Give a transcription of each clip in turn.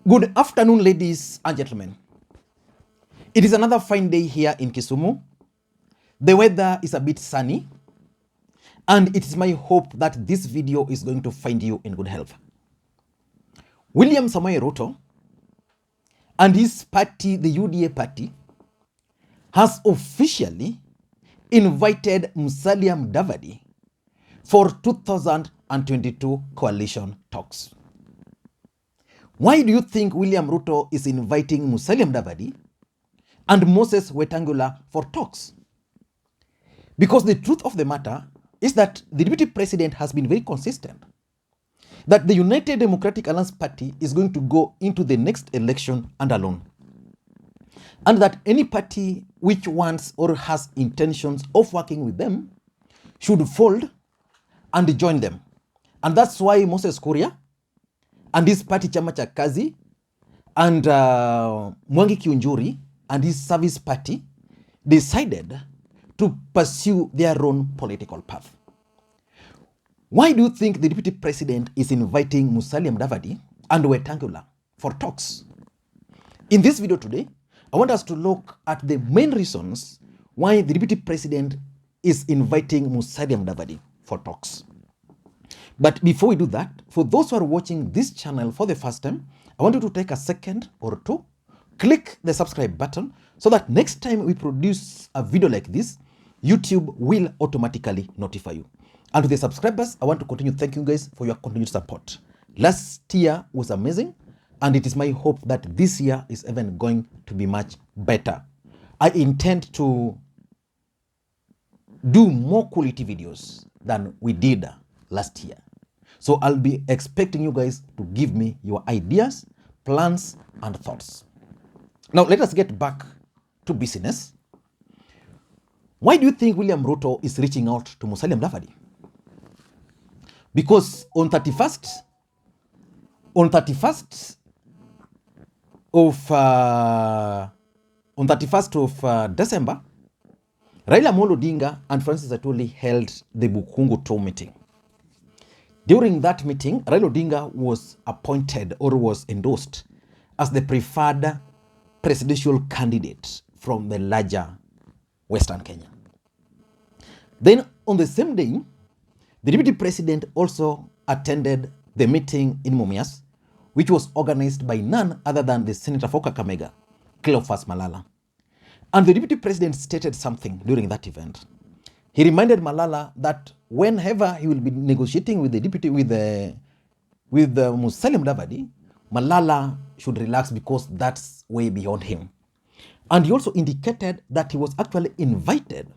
Good afternoon, ladies and gentlemen. It is another fine day here in Kisumu. The weather is a bit sunny, and it is my hope that this video is going to find you in good health. William Samoei Ruto and his party, the UDA party, has officially invited Musalia Mudavadi for 2022 coalition talks. Why do you think William Ruto is inviting Musalia Mudavadi and Moses Wetang'ula for talks? Because the truth of the matter is that the deputy president has been very consistent that the United Democratic Alliance Party is going to go into the next election and alone. And that any party which wants or has intentions of working with them should fold and join them. And that's why Moses Kuria and his party Chama cha Kazi and Mwangi Kiunjuri and his service party decided to pursue their own political path. Why do you think the deputy president is inviting Musalia Mudavadi and Wetang'ula for talks? In this video today, I want us to look at the main reasons why the deputy president is inviting Musalia Mudavadi for talks. But before we do that, for those who are watching this channel for the first time, I want you to take a second or two, click the subscribe button so that next time we produce a video like this, YouTube will automatically notify you. And to the subscribers, I want to continue thanking you guys for your continued support. Last year was amazing, and it is my hope that this year is even going to be much better. I intend to do more quality videos than we did last year. So I'll be expecting you guys to give me your ideas, plans, and thoughts. Now let us get back to business. Why do you think William Ruto is reaching out to Musalia Mudavadi? Because on 31st of December, Raila Odinga and Francis Atwoli held the Bukungu tour meeting. During that meeting, Raila Odinga was appointed or was endorsed as the preferred presidential candidate from the larger Western Kenya. Then on the same day, the deputy president also attended the meeting in Mumias, which was organized by none other than the Senator for Kakamega, Cleophas Malala. And the deputy president stated something during that event. He reminded Malala that whenever he will be negotiating with the deputy, with Musalia Mudavadi, Malala should relax because that's way beyond him. And he also indicated that he was actually invited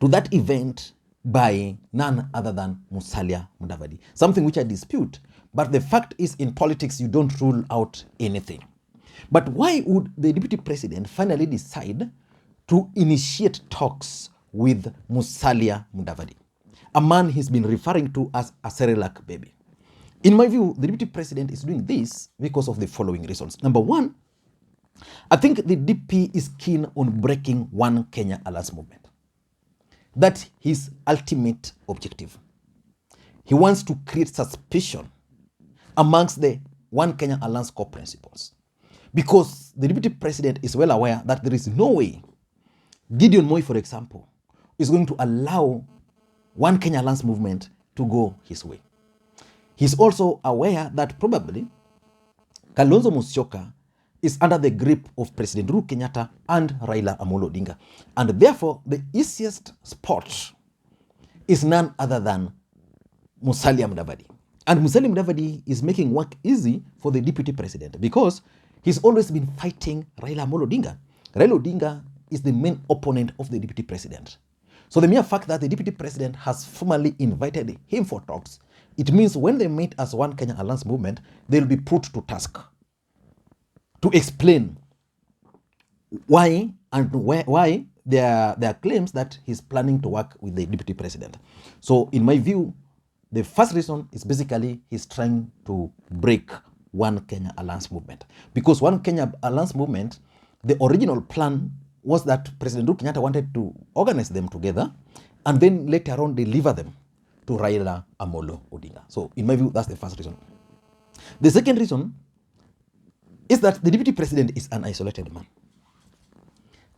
to that event by none other than Musalia Mudavadi. Something which I dispute, but the fact is in politics you don't rule out anything. But why would the deputy president finally decide to initiate talks with Musalia Mudavadi, a man he's been referring to as a Cerelac baby? In my view, the deputy president is doing this because of the following reasons. Number one, I think the DP is keen on breaking One Kenya Alliance movement. That's his ultimate objective. He wants to create suspicion amongst the One Kenya Alliance core principles. Because the deputy president is well aware that there is no way Gideon Moi, for example, is going to allow One Kenya Alliance movement to go his way. He's also aware that probably Kalonzo Musyoka is under the grip of President Uhuru Kenyatta and Raila Amolo Odinga. And therefore, the easiest spot is none other than Musalia Mudavadi. And Musalia Mudavadi is making work easy for the deputy president because he's always been fighting Raila Amolo Odinga. Raila Odinga is the main opponent of the deputy president. So the mere fact that the deputy president has formally invited him for talks, it means when they meet as One Kenya Alliance movement, they'll be put to task to explain why their claims that he's planning to work with the deputy president. So in my view, the first reason is basically he's trying to break One Kenya Alliance movement. Because One Kenya Alliance movement, the original plan was that President Uhuru Kenyatta wanted to organize them together and then later on deliver them to Raila Amolo Odinga. So in my view, that's the first reason. The second reason is that the deputy president is an isolated man.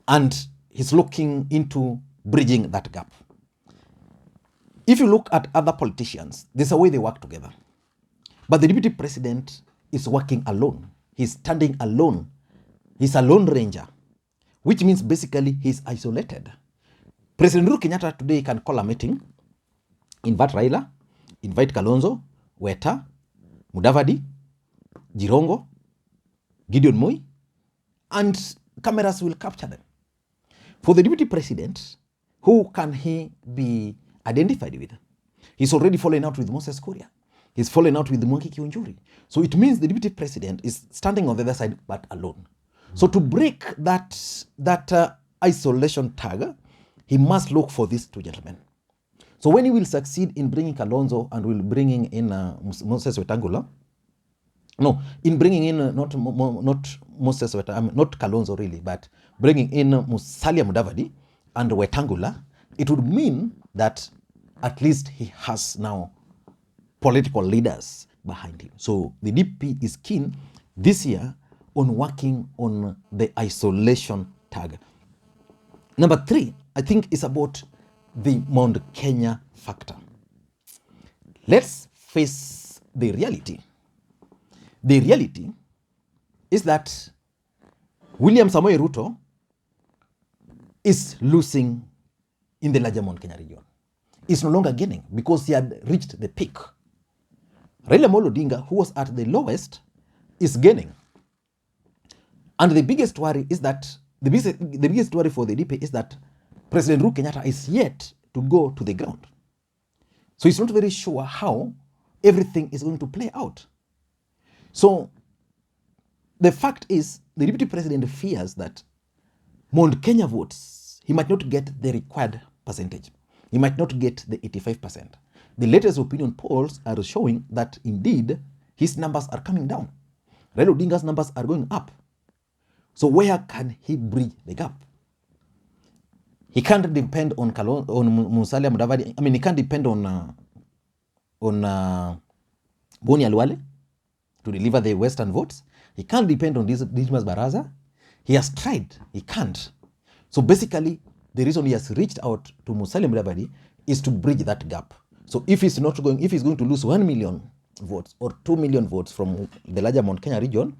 And he's looking into bridging that gap. If you look at other politicians, there's a way they work together. But the deputy president is working alone. He's standing alone. He's a lone ranger, which means basically he's isolated. President Uhuru Kenyatta today can call a meeting, invite Raila, invite Kalonzo, Weta, Mudavadi, Jirongo, Gideon Moi, and cameras will capture them. For the deputy president, who can he be identified with? He's already fallen out with Moses Kuria. He's fallen out with Mwangi Kiunjuri. So it means the deputy president is standing on the other side, but alone. So to break that isolation tag, he must look for these two gentlemen. So when he will succeed in bringing Kalonzo and will bringing in Moses Wetang'ula, no, in bringing in not Moses Wetang'ula, not Kalonzo really, but bringing in Musalia Mudavadi and Wetang'ula, it would mean that at least he has now political leaders behind him. So the DP is keen this year on working on the isolation tag. Number 3, I think, is about the Mount Kenya factor. Let's face the reality. The reality is that William Samoei Ruto is losing in the larger Mount Kenya region. He's no longer gaining because he had reached the peak. Raila Amolo Odinga, who was at the lowest, is gaining. And the biggest worry is that, the biggest worry for the DP is that President Uhuru Kenyatta is yet to go to the ground. So he's not very sure how everything is going to play out. So the fact is, the deputy president fears that Mount Kenya votes, he might not get the required percentage. He might not get the 85%. The latest opinion polls are showing that indeed his numbers are coming down. Raila Odinga's numbers are going up. So where can he bridge the gap? He can't depend on Musalia Mudavadi. I mean, he can't depend on Boni Alwale to deliver the Western votes. He can't depend on Dismas Baraza. He has tried. He can't. So basically, the reason he has reached out to Musalia Mudavadi is to bridge that gap. So if he's going to lose 1 million votes or 2 million votes from the larger Mount Kenya region,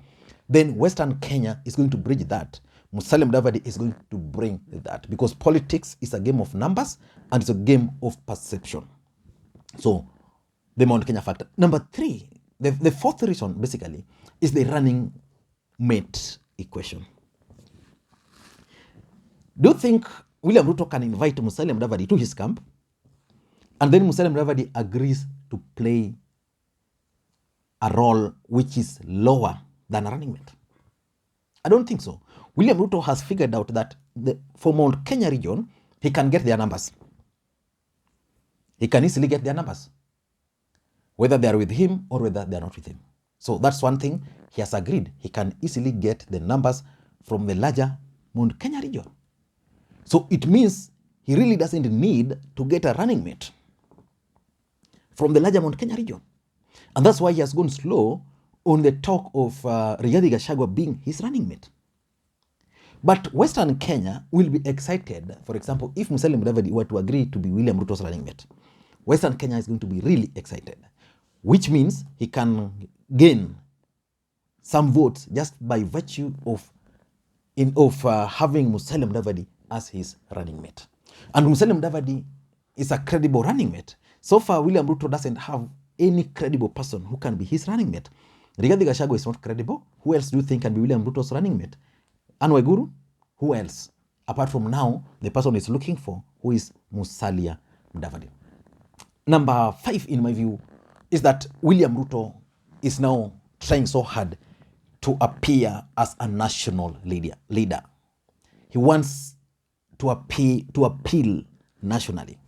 then Western Kenya is going to bridge that. Musalia Mudavadi is going to bring that, because politics is a game of numbers and it's a game of perception. So the Mount Kenya factor. Number 3, the fourth reason basically is the running mate equation. Do you think William Ruto can invite Musalia Mudavadi to his camp and then Musalia Mudavadi agrees to play a role which is lower than a running mate? I don't think so. William Ruto has figured out that for Mount Kenya region, he can get their numbers. He can easily get their numbers, whether they are with him or whether they are not with him. So that's one thing he has agreed. He can easily get the numbers from the larger Mount Kenya region. So it means he really doesn't need to get a running mate from the larger Mount Kenya region. And that's why he has gone slow on the talk of Rigathi Gachagua being his running mate. But Western Kenya will be excited, for example, if Musalia Mudavadi were to agree to be William Ruto's running mate. Western Kenya is going to be really excited, which means he can gain some votes just by virtue of having Musalia Mudavadi as his running mate. And Musalia Mudavadi is a credible running mate. So far, William Ruto doesn't have any credible person who can be his running mate. Rigathi Gachagua is not credible. Who else do you think can be William Ruto's running mate? Anne Waiguru? Who else? Apart from now, the person is looking for, who is Musalia Mudavadi. Number 5, in my view, is that William Ruto is now trying so hard to appear as a national leader. He wants to appeal nationally.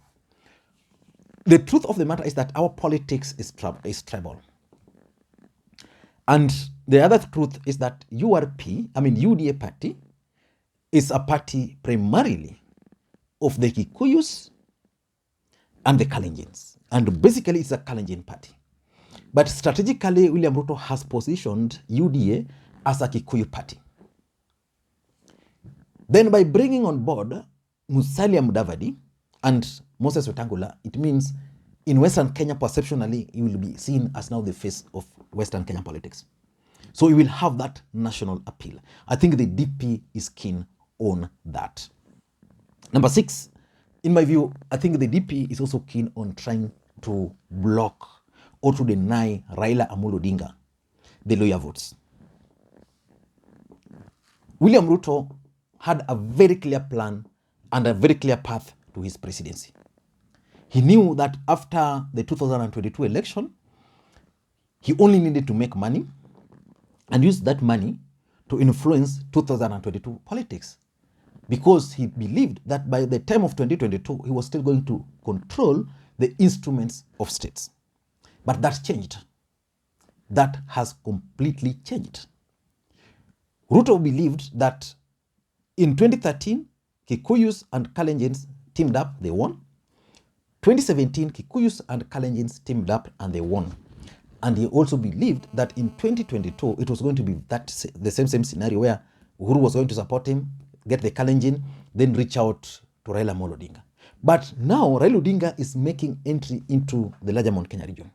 The truth of the matter is that our politics is tribal. And the other truth is that UDA party is a party primarily of the Kikuyus and the Kalenjins. And basically it's a Kalenjin party. But strategically, William Ruto has positioned UDA as a Kikuyu party. Then by bringing on board Musalia Mudavadi and Moses Wetang'ula, it means in Western Kenya, perceptionally, he will be seen as now the face of Western Kenya politics. So he will have that national appeal. I think the DP is keen on that. Number 6, in my view, I think the DP is also keen on trying to block or to deny Raila Amolo Odinga the Luhya votes. William Ruto had a very clear plan and a very clear path to his presidency. He knew that after the 2022 election, he only needed to make money and use that money to influence 2022 politics, because he believed that by the time of 2022, he was still going to control the instruments of states. But that changed. That has completely changed. Ruto believed that in 2013, Kikuyus and Kalenjins teamed up, they won. 2017, Kikuyus and Kalenjins teamed up and they won. And he also believed that in 2022, it was going to be the same scenario where Uhuru was going to support him, get the Kalenjin, then reach out to Raila Amolo Odinga. But now Raila Odinga is making entry into the larger Mount Kenya region,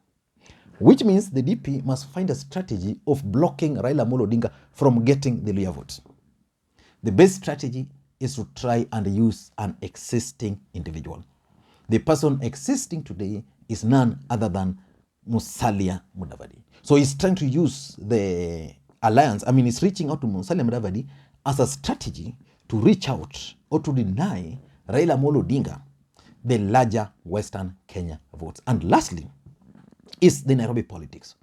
which means the DP must find a strategy of blocking Raila Amolo Odinga from getting the Luhya votes. The best strategy is to try and use an existing individual. The person existing today is none other than Musalia Mudavadi. So he's trying to use the alliance. I mean, he's reaching out to Musalia Mudavadi as a strategy to reach out or to deny Raila Amolo Odinga the larger Western Kenya votes. And lastly, is the Nairobi politics.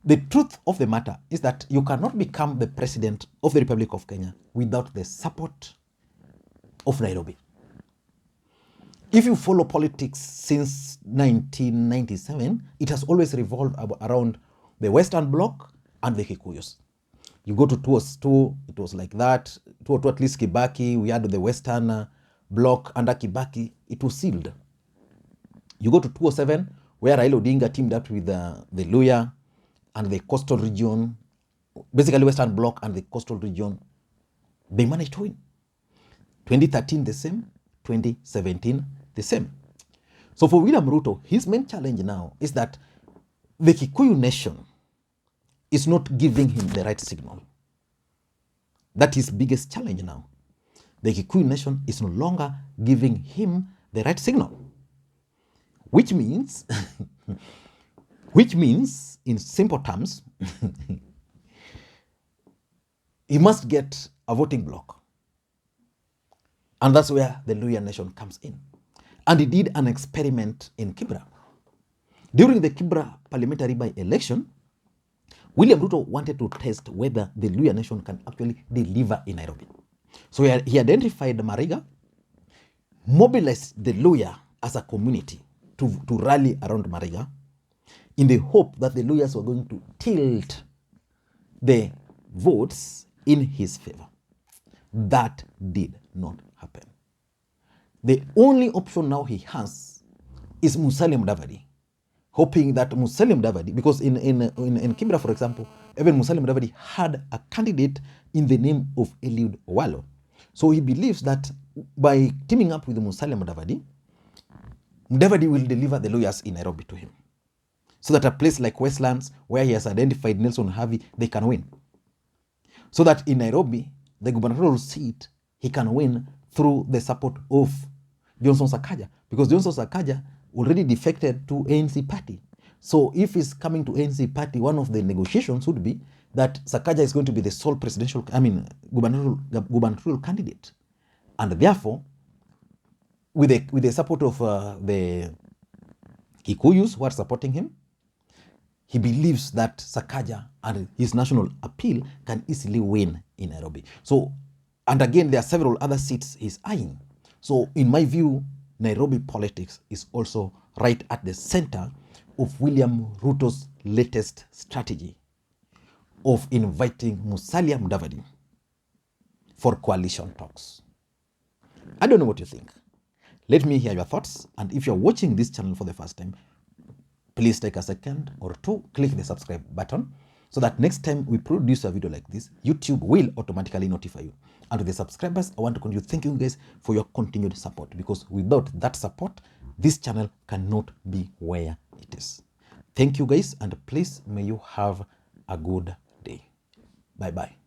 The truth of the matter is that you cannot become the president of the Republic of Kenya without the support of Nairobi. If you follow politics since 1997, it has always revolved around the Western Bloc and the Kikuyus. You go to 2002, it was like that. 2002, at least Kibaki, we had the Western Bloc under Kibaki, it was sealed. You go to 2007, where Raila Odinga teamed up with the Luhya and the coastal region, basically Western Bloc and the coastal region, they managed to win. 2013 the same, 2017 the same. So for William Ruto, his main challenge now is that the Kikuyu nation is not giving him the right signal. That is his biggest challenge now. The Kikuyu nation is no longer giving him the right signal, which means, in simple terms, he must get a voting bloc. And that's where the Luhya nation comes in. And he did an experiment in Kibra. During the Kibra parliamentary by-election, William Ruto wanted to test whether the Luhya nation can actually deliver in Nairobi. So he identified Mariga, mobilized the Luhya as a community to rally around Mariga in the hope that the Luhyas were going to tilt the votes in his favor. That did not happen. The only option now he has is Musalia Mudavadi, hoping that Musalia Mudavadi, because in Kibra, for example, even Musalia Mudavadi had a candidate in the name of Eliud Owalo. So he believes that by teaming up with Musalia Mudavadi, Mudavadi will deliver the lawyers in Nairobi to him, so that a place like Westlands, where he has identified Nelson Havi, they can win. So that in Nairobi, the gubernatorial seat, he can win through the support of Johnson Sakaja, because Johnson Sakaja already defected to ANC party. So if he's coming to ANC party, one of the negotiations would be that Sakaja is going to be the sole gubernatorial candidate. And therefore, with the support of the Kikuyus who are supporting him, he believes that Sakaja and his national appeal can easily win in Nairobi. So, and again, there are several other seats he's eyeing. So in my view, Nairobi politics is also right at the center of William Ruto's latest strategy of inviting Musalia Mudavadi for coalition talks. I don't know what you think. Let me hear your thoughts. And if you're watching this channel for the first time, please take a second or two, click the subscribe button so that next time we produce a video like this, YouTube will automatically notify you. And to the subscribers, I want to continue thanking you guys for your continued support, because without that support, this channel cannot be where it is. Thank you guys, and please may you have a good day. Bye bye.